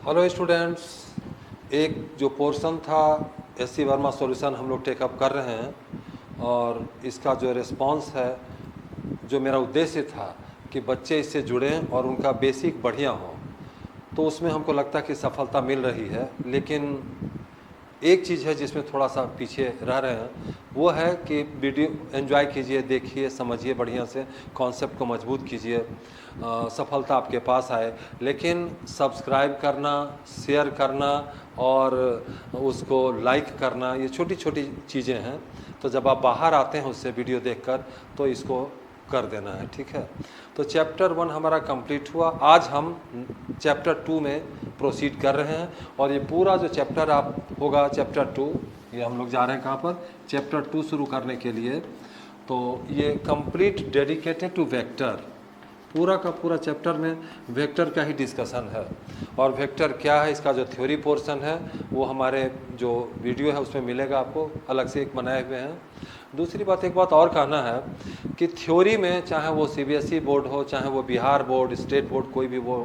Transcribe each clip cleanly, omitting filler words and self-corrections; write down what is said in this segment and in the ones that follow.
Hello students, एक जो portion था एससी वर्मा सॉल्यूशन हम लोग टेकअप कर रहे हैं और इसका जो रिस्पांस है, जो मेरा उद्देश्य था कि बच्चे इससे जुड़ें और उनका बेसिक बढ़िया हो, तो उसमें हमको लगता है कि सफलता मिल रही है। लेकिन एक चीज़ है जिसमें थोड़ा सा पीछे रह रहे हैं, वो है कि वीडियो एंजॉय कीजिए, देखिए, समझिए बढ़िया से, कॉन्सेप्ट को मजबूत कीजिए, सफलता आपके पास आए। लेकिन सब्सक्राइब करना, शेयर करना और उसको लाइक करना, ये छोटी छोटी चीज़ें हैं। तो जब आप बाहर आते हैं उससे वीडियो देखकर, तो इसको कर देना है, ठीक है। तो चैप्टर 1 हमारा कंप्लीट हुआ। आज हम चैप्टर 2 में प्रोसीड कर रहे हैं और ये पूरा जो चैप्टर आप होगा चैप्टर 2, ये हम लोग जा रहे हैं कहाँ पर, चैप्टर 2 शुरू करने के लिए। तो ये कंप्लीट डेडिकेटेड टू वेक्टर, पूरा का पूरा चैप्टर में वेक्टर का ही डिस्कशन है। और वेक्टर क्या है, इसका जो थ्योरी पोर्शन है वो हमारे जो वीडियो है उसमें मिलेगा, आपको अलग से एक बनाए हुए हैं। दूसरी बात, एक बात और कहना है कि थ्योरी में, चाहे वो सीबीएसई बोर्ड हो, चाहे वो बिहार बोर्ड, स्टेट बोर्ड, कोई भी वो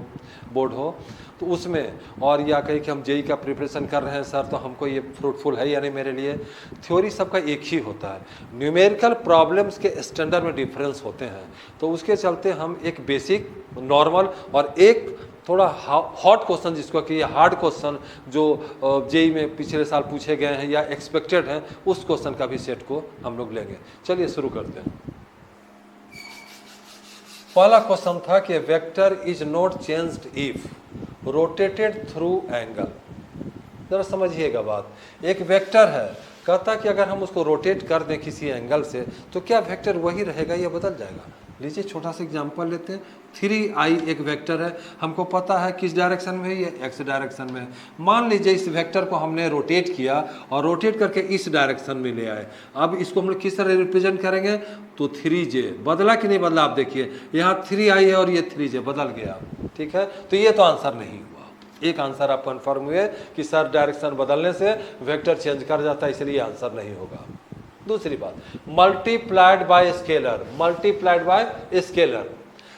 बोर्ड हो, तो उसमें, और या कहीं कि हम जेई का प्रिपरेशन कर रहे हैं सर, तो हमको ये फ्रूटफुल है या नहीं मेरे लिए, थ्योरी सबका एक ही होता है। न्यूमेरिकल प्रॉब्लम्स के स्टैंडर्ड में डिफरेंस होते हैं, तो उसके चलते हम एक बेसिक, नॉर्मल और एक थोड़ा हॉट क्वेश्चन, जिसको कि ये हार्ड क्वेश्चन जो जेई में पिछले साल पूछे गए हैं या एक्सपेक्टेड हैं, उस क्वेश्चन का भी सेट को हम लोग लेंगे। चलिए शुरू करते हैं। पहला क्वेश्चन था कि vector is not changed if rotated through angle. जरा समझिएगा बात, एक वेक्टर है, कहता कि अगर हम उसको रोटेट कर दें किसी एंगल से, तो क्या वेक्टर वही रहेगा या बदल जाएगा। लीजिए छोटा सा एग्जांपल लेते हैं। 3i एक वेक्टर है, हमको पता है किस डायरेक्शन में है, ये एक्स डायरेक्शन में है। मान लीजिए इस वेक्टर को हमने रोटेट किया और रोटेट करके इस डायरेक्शन में ले आए। अब इसको हम लोग किस तरह रिप्रेजेंट करेंगे, तो 3j बदला कि नहीं बदला, आप देखिए यहाँ 3i है और ये 3j बदल गया, ठीक है। तो ये तो आंसर नहीं हुआ। एक आंसर आप कन्फर्म हुए कि सर डायरेक्शन बदलने से वेक्टर चेंज कर जाता है, इसलिए आंसर नहीं होगा। दूसरी बात, multiplied by scalar, multiplied by scalar.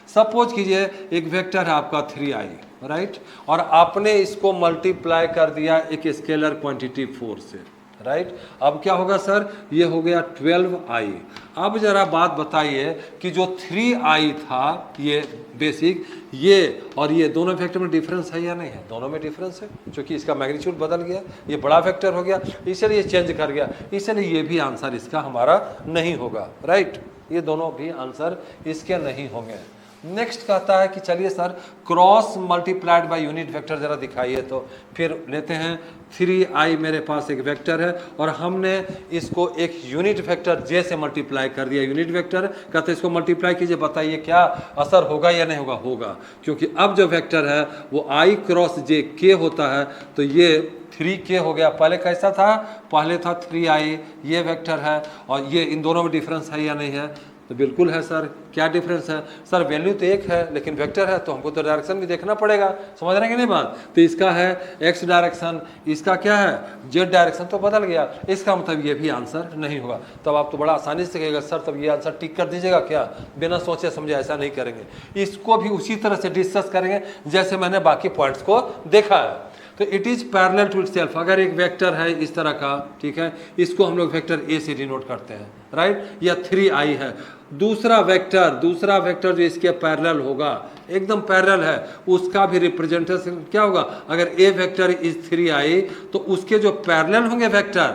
Suppose कीजिए एक वेक्टर है आपका 3i, राइट, और आपने इसको मल्टीप्लाई कर दिया एक स्केलर क्वांटिटी 4 से, राइट। अब क्या होगा सर, ये हो गया 12i। अब जरा बात बताइए कि जो 3i था, ये बेसिक, ये और ये दोनों वेक्टर में डिफरेंस है या नहीं है, दोनों में डिफरेंस है, क्योंकि इसका मैग्नीट्यूड बदल गया, ये बड़ा वेक्टर हो गया, इसलिए ये चेंज कर गया, इसलिए ये भी आंसर इसका हमारा नहीं होगा, राइट। ये दोनों भी आंसर इसके नहीं होंगे। नेक्स्ट कहता है कि चलिए sir cross multiplied by unit vector जरा दिखाइए। तो फिर लेते हैं 3i, मेरे पास एक वेक्टर है और हमने इसको एक यूनिट वेक्टर j से मल्टीप्लाई कर दिया। यूनिट वेक्टर कहते हैं इसको मल्टीप्लाई कीजिए, बताइए क्या असर होगा या नहीं होगा, होगा, क्योंकि अब जो वेक्टर है वो i क्रॉस j k होता है, तो ये 3k हो गया। पहले कैसा था, पहले था 3i, ये वेक्टर है और ये, इन दोनों में डिफरेंस है या नहीं है, तो बिल्कुल है सर। क्या डिफरेंस है सर, वैल्यू तो एक है लेकिन वेक्टर है, तो हमको तो डायरेक्शन भी देखना पड़ेगा, समझ रहे हैं कि नहीं बात। तो इसका है एक्स डायरेक्शन, इसका क्या है जेड डायरेक्शन, तो बदल गया, इसका मतलब ये भी आंसर नहीं होगा। तब आप तो बड़ा आसानी से कहेगा सर तब ये आंसर टिक कर दीजिएगा क्या, बिना सोचे समझे, ऐसा नहीं करेंगे। इसको भी उसी तरह से डिस्कस करेंगे जैसे मैंने बाकी पॉइंट्स को देखा है। तो it is parallel to itself. अगर एक वेक्टर है इस तरह का, ठीक है, इसको हम लोग वेक्टर ए से डिनोट करते हैं, राइट, या 3i है। दूसरा वेक्टर जो इसके पैरेलल होगा, एकदम पैरेलल है, उसका भी रिप्रेजेंटेशन क्या होगा। अगर ए वेक्टर इज 3i, तो उसके जो पैरेलल होंगे वेक्टर,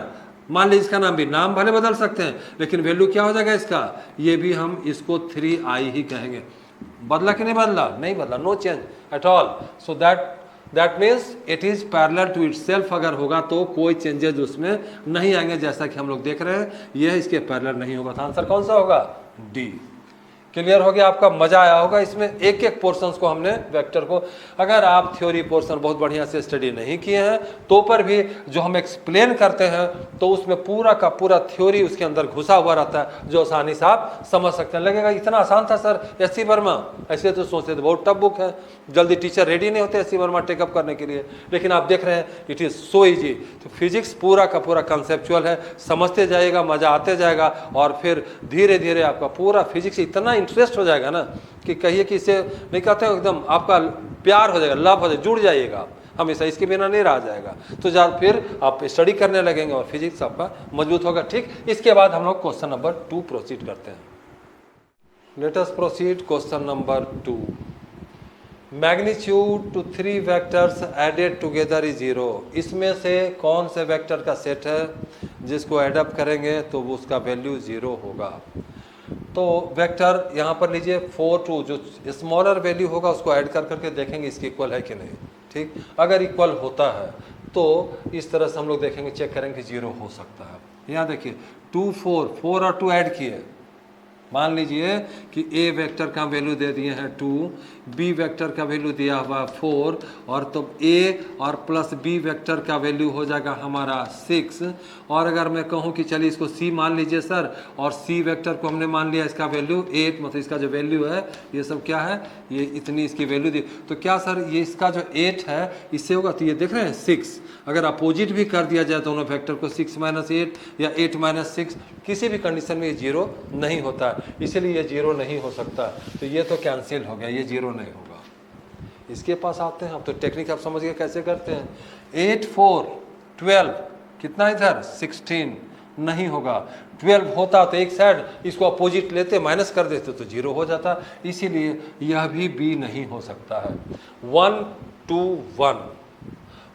मान लीजिए इसका नाम भी, नाम भले बदल सकते हैं लेकिन वैल्यू क्या हो जाएगा इसका, ये भी हम इसको 3i ही कहेंगे। बदला कि नहीं बदला, नहीं बदला, no change at all. So that means it is parallel to itself. अगर होगा तो कोई चेंजेस उसमें नहीं आएंगे, जैसा कि हम लोग देख रहे हैं, यह इसके पैरेलल नहीं होगा। तो आंसर कौन सा होगा, डी। क्लियर हो गया, आपका मजा आया होगा। इसमें एक एक पोर्शंस को हमने वेक्टर को, अगर आप थ्योरी पोर्शन बहुत बढ़िया से स्टडी नहीं किए हैं तो पर भी जो हम एक्सप्लेन करते हैं तो उसमें पूरा का पूरा थ्योरी उसके अंदर घुसा हुआ रहता है, जो आसानी से आप समझ सकते हैं। लगेगा इतना आसान था सर एससी वर्मा, ऐसे तो सोचते थे बहुत टफ बुक है, जल्दी टीचर रेडी नहीं होते एससी वर्मा टेकअप करने के लिए, लेकिन आप देख रहे हैं इट इज़ सो ईजी। तो फिजिक्स पूरा का पूरा कंसेप्चुअल है, समझते जाइएगा, मजा आते जाएगा और फिर धीरे धीरे आपका पूरा फिजिक्स इतना इंटरेस्ट हो जाएगा ना कि कहिए कि इसे नहीं कहते हो, एकदम आपका प्यार हो जाएगा, लव हो जाएगा, जुड़ जाइएगा। हमेशा इसके बिना नहीं रहा जाएगा। तो जब फिर आप स्टडी करने लगेंगे और फिजिक्स आपका मजबूत होगा। ठीक, इसके बाद हम लोग क्वेश्चन नंबर 2 प्रोसीड करते हैं। Let us proceed question number 2। Magnitude to 3 vectors added together is 0। इसमें से कौन से वेक्टर का सेट है जिसको एडअप करेंगे तो वो उसका वैल्यू 0 होगा। तो वेक्टर यहाँ पर लीजिए 4 2, जो स्मॉलर वैल्यू होगा उसको ऐड कर करके देखेंगे इसके इक्वल है कि नहीं। ठीक, अगर इक्वल होता है तो इस तरह से हम लोग देखेंगे, चेक करेंगे कि 0 हो सकता है। यहाँ देखिए 2 4 4 और 2 ऐड किए, मान लीजिए कि ए वेक्टर का वैल्यू दे दिए हैं 2, बी वेक्टर का वैल्यू दिया हुआ 4, और तो ए और प्लस बी वेक्टर का वैल्यू हो जाएगा हमारा 6। और अगर मैं कहूँ कि चलिए इसको सी मान लीजिए सर, और सी वेक्टर को हमने मान लिया इसका वैल्यू 8, मतलब इसका जो वैल्यू है ये सब क्या है, ये इतनी इसकी वैल्यू दी, तो क्या सर ये इसका जो 8 है इससे होगा, तो ये देख रहे हैं 6। अगर अपोजिट भी कर दिया जाए दोनों वेक्टर को 6 - 8 या 8 - 6, किसी भी कंडीशन में ये 0 नहीं होता है, इसीलिए ये 0 नहीं हो सकता। तो ये तो कैंसिल हो गया, ये 0 नहीं होगा। इसके पास आते हैं, अब तो टेक्निक आप समझ गए कैसे करते हैं। 8 4 12, कितना इधर 16, नहीं होगा। 12 होता तो एक साइड इसको अपोजिट लेते माइनस कर देते तो 0 हो जाता, इसीलिए यह भी बी नहीं हो सकता है। 1 2 1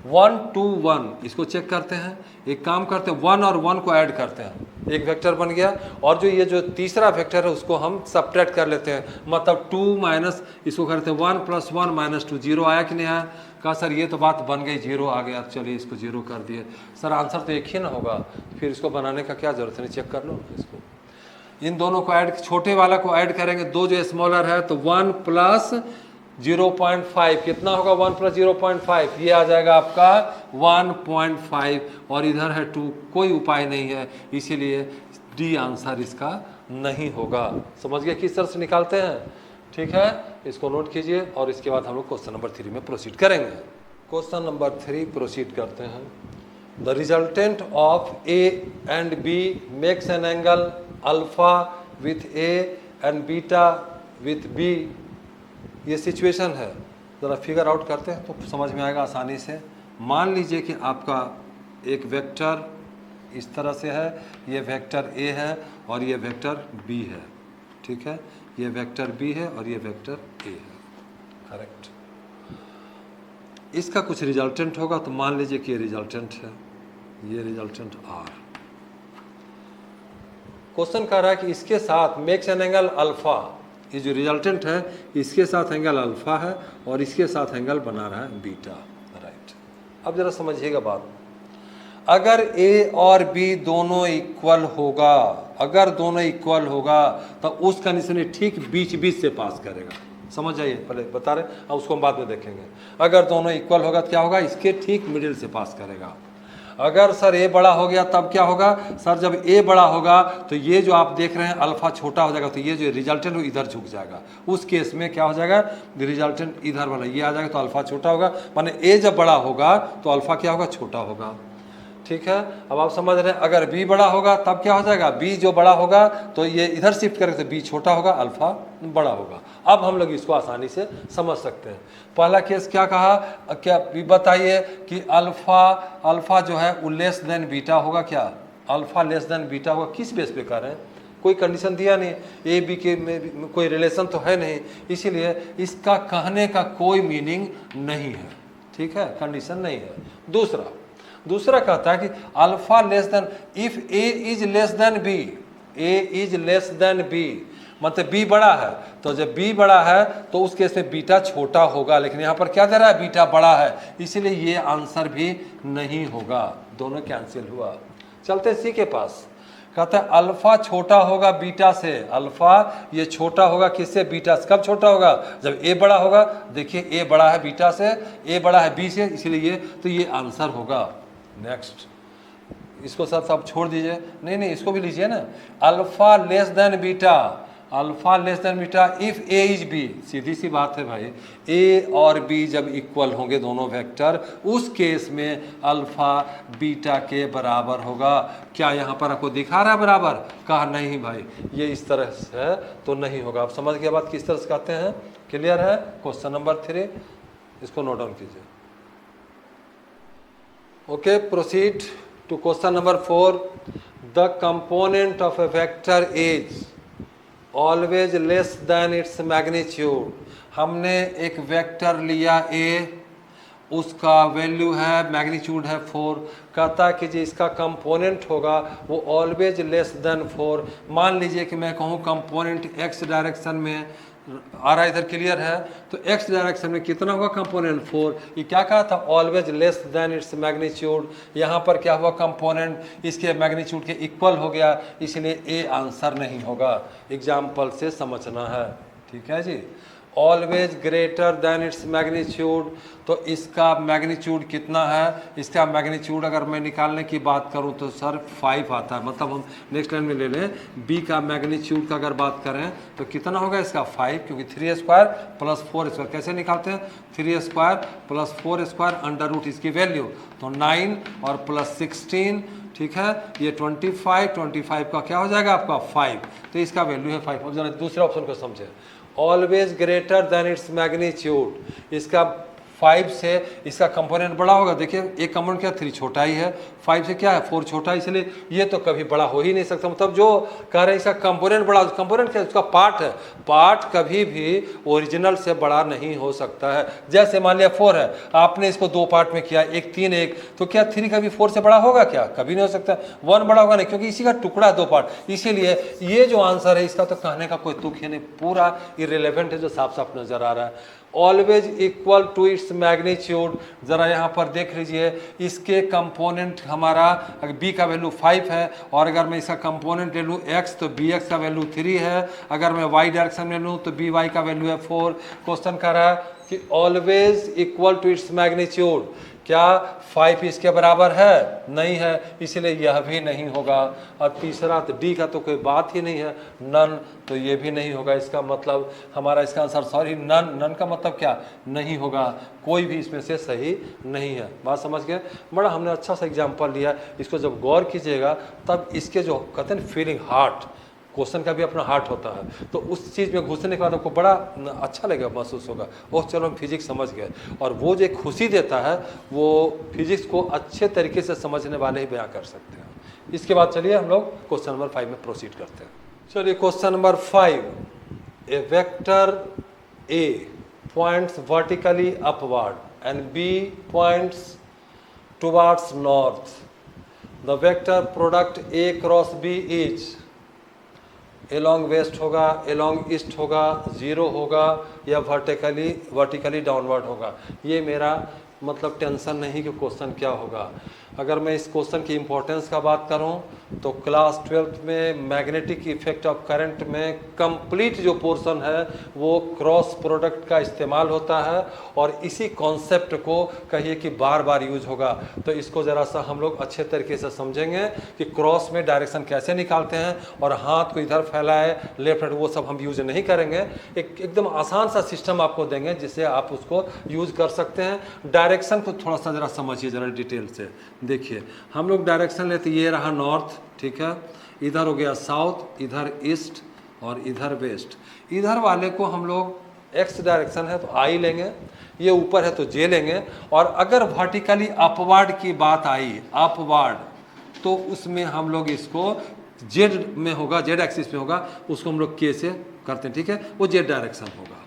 1 2 1, इसको चेक करते हैं। एक काम करते हैं, 1 और 1 को ऐड करते हैं, एक वेक्टर बन गया। और जो ये जो तीसरा वेक्टर है उसको हम सब्ट्रैक्ट कर लेते हैं, मतलब 2 माइनस इसको करते हैं 1 + 1 - 2, 0 आया कि नहीं आया। कहा सर ये तो बात बन गई, 0 आ गया, चलिए इसको 0 कर दिए। सर आंसर तो एक ही ना होगा, फिर इसको बनाने का क्या जरूरत है, चेक कर लो इसको। इन दोनों को ऐड, छोटे वाला को ऐड करेंगे, दो जो स्मॉलर है तो 1 + 0.5, कितना होगा 1 + 0.5, ये आ जाएगा आपका 1.5, और इधर है 2, कोई उपाय नहीं है, इसीलिए डी आंसर इसका नहीं होगा। समझ गए किस तरह से निकालते हैं। ठीक है, इसको नोट कीजिए और इसके बाद हम लोग क्वेश्चन नंबर 3 में प्रोसीड करेंगे। क्वेश्चन नंबर 3 प्रोसीड करते हैं। The resultant of A and B makes an angle alpha with A and beta with B. ये सिचुएशन है, ज़रा फिगर आउट करते हैं तो समझ में आएगा आसानी से। मान लीजिए कि आपका एक वेक्टर इस तरह से है, ये वेक्टर ए है और ये वेक्टर बी है। ठीक है, ये वेक्टर बी है और ये वेक्टर ए है, करेक्ट। इसका कुछ रिजल्टेंट होगा, तो मान लीजिए कि ये रिजल्टेंट है, ये रिजल्टेंट आर। क्वेश्चन कह रहा है कि इसके साथ मेक्स एन एंगल अल्फा, ये जो रिजल्टेंट है इसके साथ एंगल अल्फा है और इसके साथ एंगल बना रहा है बीटा, राइट। अब जरा समझिएगा बात, अगर ए और बी दोनों इक्वल होगा, अगर दोनों इक्वल होगा तो उस कंडीशन में ठीक बीच बीच से पास करेगा। समझ जाइए, पहले बता रहे, अब उसको हम बाद में देखेंगे। अगर दोनों इक्वल होगा तो क्या होगा, इसके ठीक मिडिल से पास करेगा। अगर सर ए बड़ा हो गया तब क्या होगा, सर जब ए बड़ा होगा तो ये जो आप देख रहे हैं अल्फा छोटा हो जाएगा, तो ये जो रिजल्टेंट वो इधर झुक जाएगा। उस केस में क्या हो जाएगा, रिजल्टेंट इधर वाला ये आ जाएगा तो अल्फा छोटा होगा, माने ए जब बड़ा होगा तो अल्फा क्या होगा, छोटा होगा। ठीक है, अब आप समझ रहे हैं। अगर बी बड़ा होगा तब क्या हो जाएगा, बी जो बड़ा होगा तो ये इधर शिफ्ट करेंगे तो बी छोटा होगा, अल्फा बड़ा होगा। अब हम लोग इसको आसानी से समझ सकते हैं। पहला केस क्या कहा, क्या बताइए कि अल्फा जो है वो लेस देन बीटा होगा, क्या अल्फा लेस देन बीटा होगा, किस बेस पे कर रहे हैं, कोई कंडीशन दिया नहीं, ए बी के में कोई रिलेशन तो है नहीं, इसीलिए इसका कहने का कोई मीनिंग नहीं है। ठीक है, कंडीशन नहीं है। दूसरा कहता है कि alpha less than, if A is less than B, A is less than B, मतलब बी बड़ा है, तो जब बी बड़ा है तो उस केस में बीटा छोटा होगा, लेकिन यहाँ पर क्या दे रहा है, बीटा बड़ा है, इसीलिए ये आंसर भी नहीं होगा, दोनों कैंसिल हुआ। चलते सी के पास, कहता है अल्फा छोटा होगा बीटा से, अल्फा ये छोटा होगा किससे, बीटा से। कब छोटा होगा, जब ए बड़ा होगा। देखिए ए बड़ा है बीटा से, ए बड़ा है बी से, इसीलिए ये तो ये आंसर होगा। नेक्स्ट, इसको साथ आप छोड़ दीजिए, नहीं इसको भी लीजिए ना। Alpha less than beta, alpha less than beta if A is B, सीधी सी बात है भाई, ए और बी जब इक्वल होंगे दोनों वेक्टर, उस केस में अल्फा बीटा के बराबर होगा। क्या यहाँ पर आपको दिखा रहा है बराबर, कहा नहीं भाई, ये इस तरह से है तो नहीं होगा। आप समझ गए बात किस तरह से कहते हैं, क्लियर है। क्वेश्चन नंबर 3, इसको नोट डाउन कीजिए। Okay, proceed to question number 4. The component of a vector is always less than its magnitude. हमने एक वेक्टर लिया a, उसका वैल्यू है मैग्नीट्यूड है 4, कहता कि जी इसका कंपोनेंट होगा वो ऑलवेज लेस देन 4। मान लीजिए कि मैं कहूँ कंपोनेंट x डायरेक्शन में आ रहा है, इधर क्लियर है, तो x डायरेक्शन में कितना होगा कंपोनेंट 4। ये क्या कहा था, always less than its magnitude. यहाँ पर क्या हुआ, कंपोनेंट इसके मैग्नीट्यूड के इक्वल हो गया, इसलिए ए आंसर नहीं होगा। एग्जाम्पल से समझना है, ठीक है जी। Always greater than its magnitude, तो इसका मैग्नीट्यूड कितना है, इसका मैग्नीट्यूड अगर मैं निकालने की बात करूं तो सर 5 आता है। मतलब हम नेक्स्ट लाइन में ले लें, b का मैग्नीट्यूड का अगर बात करें तो कितना होगा इसका 5, क्योंकि 3 स्क्वायर प्लस 4 स्क्वायर कैसे निकालते हैं, 3 square plus 4 square under root इसकी वैल्यू तो 9 और प्लस 16, ठीक है, ये 25 का क्या हो जाएगा आपका 5, तो इसका वैल्यू है 5। जरा दूसरे ऑप्शन को समझे, always greater than its magnitude, इसका 5 से इसका कंपोनेंट बड़ा होगा। देखिए एक कंपोनेंट क्या 3 छोटा ही है, 5 से क्या है 4 छोटा है, इसलिए ये तो कभी बड़ा हो ही नहीं सकता। मतलब जो कह रहे हैं इसका कंपोनेंट बड़ा, कंपोनेंट क्या उसका पार्ट है, पार्ट कभी भी ओरिजिनल से बड़ा नहीं हो सकता है। जैसे मान लिया 4 है, आपने इसको 2 पार्ट में किया, एक 3 एक, तो क्या 3 कभी 4 से बड़ा होगा क्या, कभी नहीं हो सकता। 1 बड़ा होगा नहीं, क्योंकि इसी का टुकड़ा है 2 पार्ट। इसीलिए ये जो आंसर है इसका तो कहने का कोई तुक ही नहीं, पूरा इरेलेवेंट है, जो साफ साफ नजर आ रहा है। Always equal to its magnitude, जरा यहाँ पर देख लीजिए, इसके कंपोनेंट हमारा अगर b का वैल्यू 5 है, और अगर मैं इसका कंपोनेंट ले लूँ x तो bx का वैल्यू 3 है, अगर मैं y डायरेक्शन में लूँ तो by का वैल्यू है 4। क्वेश्चन कह रहा है कि always equal to its magnitude, क्या 5 इसके बराबर है, नहीं है, इसलिए यह भी नहीं होगा। और तीसरा तो डी का तो कोई बात ही नहीं है, नन, तो ये भी नहीं होगा। इसका मतलब हमारा इसका आंसर सॉरी नन, नन का मतलब क्या, नहीं होगा, कोई भी इसमें से सही नहीं है। बात समझ गए, बड़ा हमने अच्छा सा एग्जाम्पल लिया, इसको जब गौर कीजिएगा तब इसके जो कहते हैं फीलिंग हार्ट, क्वेश्चन का भी अपना हार्ट होता है, तो उस चीज़ में घुसने के बाद आपको बड़ा अच्छा लगेगा, महसूस होगा, ओह चलो हम फिजिक्स समझ गए। और वो जो खुशी देता है वो फिजिक्स को अच्छे तरीके से समझने वाले ही बयां कर सकते हैं। इसके बाद चलिए हम लोग क्वेश्चन नंबर 5 में प्रोसीड करते हैं। चलिए question number 5, A vector A points vertically upward and B points towards north, the vector product A cross B is along west होगा, एलोंग ईस्ट होगा, 0 होगा, या वर्टिकली डाउनवर्ड होगा। ये मेरा मतलब टेंशन नहीं कि क्वेश्चन क्या होगा। अगर मैं इस क्वेश्चन की इंपॉर्टेंस का बात करूं तो क्लास 12th में मैग्नेटिक इफेक्ट ऑफ करंट में कंप्लीट जो पोर्शन है वो क्रॉस प्रोडक्ट का इस्तेमाल होता है, और इसी कॉन्सेप्ट को कहिए कि बार बार यूज होगा। तो इसको ज़रा सा हम लोग अच्छे तरीके से समझेंगे कि क्रॉस में डायरेक्शन कैसे निकालते हैं, और हाथ को इधर फैलाए लेफ्ट राइट वो सब हम यूज नहीं करेंगे। एकदम आसान सा सिस्टम आपको देंगे जिससे आप उसको यूज कर सकते हैं। डायरेक्शन को थोड़ा सा ज़रा समझिए ज़रा डिटेल से। देखिए हम लोग डायरेक्शन लेते, ये रहा नॉर्थ, ठीक है, इधर हो गया साउथ, इधर ईस्ट और इधर वेस्ट। इधर वाले को हम लोग एक्स डायरेक्शन है तो आई लेंगे, ये ऊपर है तो जे लेंगे, और अगर वर्टिकली अपवर्ड की बात आई, अपवर्ड, तो उसमें हम लोग इसको जेड में होगा, जेड एक्सिस में होगा, उसको हम लोग के से करते हैं, ठीक है, वो जेड डायरेक्शन होगा,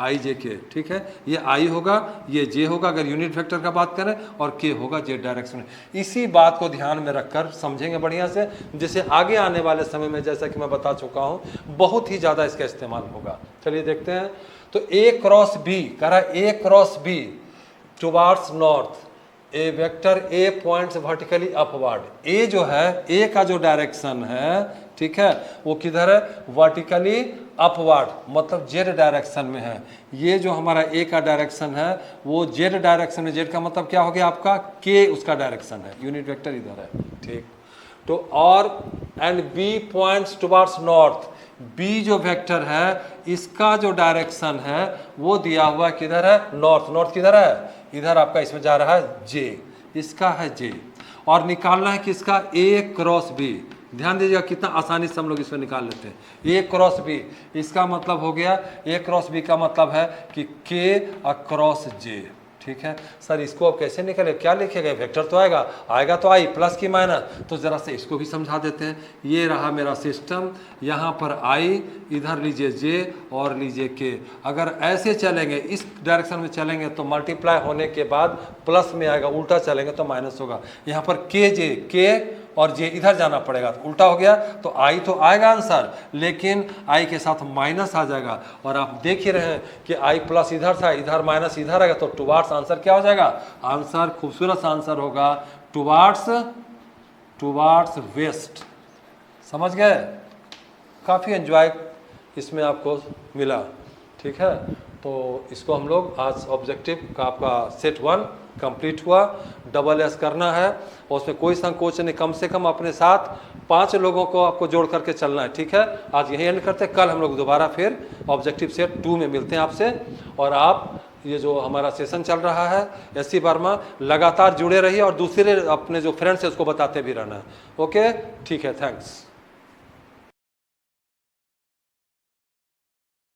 आई जे के, ठीक है, ये आई होगा, ये जे होगा अगर यूनिट वेक्टर का बात करें, और के होगा जेड डायरेक्शन में। इसी बात को ध्यान में रखकर समझेंगे बढ़िया से, जिसे आगे आने वाले समय में जैसा कि मैं बता चुका हूं बहुत ही ज़्यादा इसका इस्तेमाल होगा। चलिए देखते हैं। तो ए क्रॉस बी कह रहा है, A cross B towards north, A vector A points vertically upward. A जो है, ए का जो डायरेक्शन है, ठीक है, वो किधर है, वर्टिकली अपवर्ड, मतलब जेड डायरेक्शन में है। ये जो हमारा ए का डायरेक्शन है वो जेड डायरेक्शन में, जेड का मतलब क्या हो गया आपका, के उसका डायरेक्शन है, यूनिट वेक्टर इधर है, ठीक। तो और and B points towards north, B जो वेक्टर है इसका जो डायरेक्शन है वो दिया हुआ किधर है, नॉर्थ। नॉर्थ किधर है, इधर आपका, इसमें जा रहा है जे, इसका है जे, और निकालना है किसका, ए क्रॉस बी। ध्यान दीजिएगा कितना आसानी से हम लोग इसमें निकाल लेते हैं। ए क्रॉस बी, इसका मतलब हो गया, ए क्रॉस बी का मतलब है कि के अक्रॉस जे, ठीक है सर, इसको अब कैसे निकले, क्या लिखेगा, वेक्टर तो आएगा तो आई प्लस की माइनस, तो ज़रा से इसको भी समझा देते हैं। ये रहा मेरा सिस्टम, यहाँ पर आई, इधर लीजिए जे और लीजिए के। अगर ऐसे चलेंगे, इस डायरेक्शन में चलेंगे तो मल्टीप्लाई होने के बाद प्लस में आएगा, उल्टा चलेंगे तो माइनस होगा। यहाँ पर के जे, के और जे इधर जाना पड़ेगा, तो उल्टा हो गया, तो आई तो आएगा आंसर, लेकिन आई के साथ माइनस आ जाएगा। और आप देख ही रहे हैं कि आई प्लस इधर था, इधर माइनस इधर आएगा, तो टुवार्ड्स आंसर क्या हो जाएगा, आंसर खूबसूरत आंसर होगा टुवार्ड्स वेस्ट। समझ गए, काफ़ी एंजॉय इसमें आपको मिला। ठीक है, तो इसको हम लोग आज ऑब्जेक्टिव का आपका सेट 1 कंप्लीट हुआ। डबल एस करना है और उसमें कोई संकोच नहीं, कम से कम अपने साथ 5 लोगों को आपको जोड़ करके चलना है। ठीक है, आज यही एंड करते हैं, कल हम लोग दोबारा फिर ऑब्जेक्टिव सेट 2 में मिलते हैं आपसे। और आप ये जो हमारा सेशन चल रहा है SC वर्मा, लगातार जुड़े रहिए और दूसरे अपने जो फ्रेंड्स हैं उसको बताते भी रहना है। ओके, ठीक है, थैंक्स।